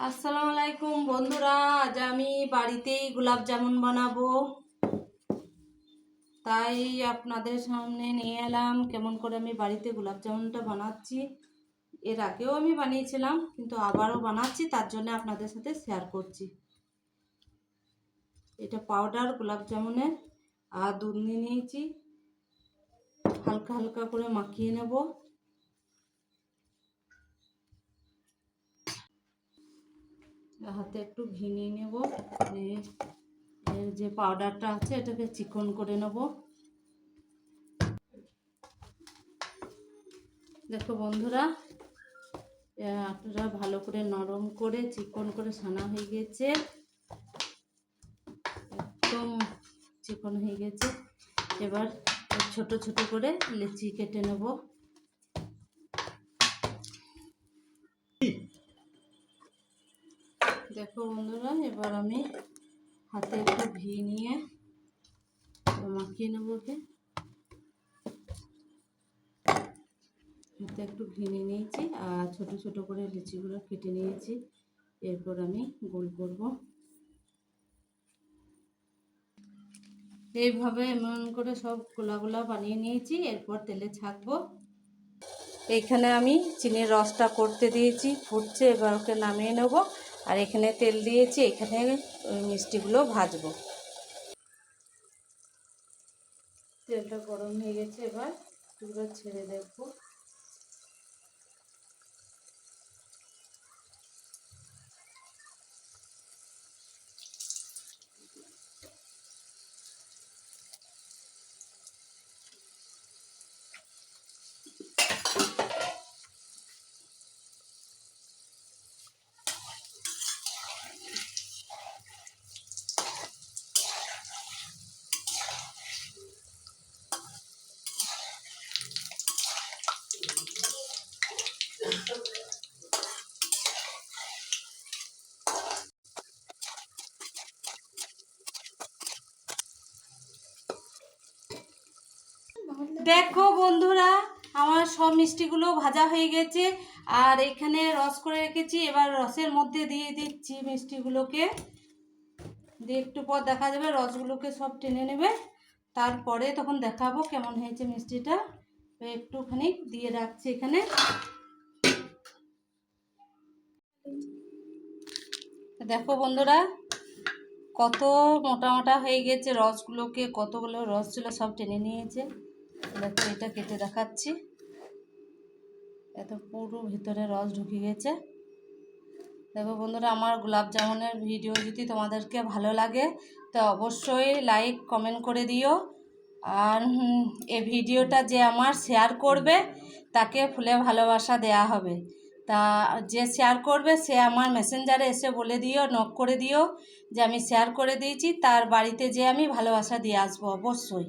আসসালামু আলাইকুম বন্ধুরা, আজ আমি বাড়িতেই গোলাপ জামুন বানাবো, তাই আপনাদের সামনে নিয়ে এলাম কেমন করে আমি বাড়িতে গোলাপ জামুনটা বানাচ্ছি। এর আগেও আমি বানিয়েছিলাম, কিন্তু আবারও বানাচ্ছি, তার জন্য আপনাদের সাথে শেয়ার করছি। এটা পাউডার গোলাপ জামুনের, আর দুধ নিয়ে নিয়েছি, হালকা হালকা করে মাখিয়ে নেব। হাতে একটু ঘি নিয়ে নেব, এর যে পাউডারটা আছে এটাকে চিকন করে নেব। দেখো বন্ধুরা, আপনারা ভালো করে নরম করে চিকন করে ছানা হয়ে গেছে, একদম চিকন হয়ে গেছে। এবার ছোট ছোট করে লিচি কেটে নেব। দেখো বন্ধুরা, এবার আমি হাতে একটু ঘি নিয়ে মাখিয়ে নেব। হাতে একটু ঘি নিয়ে নিয়েছি আর ছোট ছোট করে লিচিগুলো কেটে নিয়েছি। এরপর আমি গোল করব। এইভাবে এমন করে সব গোলা বানিয়ে নিয়েছি। এরপর তেলে ছাঁকবো। এইখানে আমি চিনির রসটা করতে দিয়েছি, ফুটছে, এবার ওকে নামিয়ে নেব। আর এখানে তেল দিয়েছি, এখানে মিষ্টিগুলো ভাজবো। তেলটা গরম হয়ে গেছে, এবার পুরো ছেড়ে দেখবো। দেখো বন্ধুরা, আমার সব মিষ্টিগুলো ভাজা হয়ে গেছে, আর এখানে রস করে রেখেছি। এবার রসের মধ্যে দিয়ে দিচ্ছি মিষ্টিগুলোকে, দিয়ে একটু পর দেখা যাবে রসগুলোকে সব টেনে নেবে। তারপরে তখন দেখাবো কেমন হয়েছে মিষ্টিটা। একটুখানি দিয়ে রাখছি এখানে। দেখো বন্ধুরা, কত মোটা মোটা হয়ে গেছে, রসগুলোকে কতগুলো রস ছিল সব টেনে নিয়েছে। দেখো, এটা কেটে দেখাচ্ছি। এত পুরো ভিতরে রস ঢুকে গেছে। দেখো বন্ধুরা, আমার গোলাপ জামুনের ভিডিও যদি তোমাদেরকে ভালো লাগে তো অবশ্যই লাইক কমেন্ট করে দিও। আর এই ভিডিওটা যে আমার শেয়ার করবে তাকে ফুলে ভালোবাসা দেয়া হবে। তা যে শেয়ার করবে সে আমার মেসেঞ্জারে এসে বলে দিও, নক করে দিও যে আমি শেয়ার করে দিয়েছি, তার বাড়িতে যেয়ে আমি ভালোবাসা দিয়ে আসবো অবশ্যই।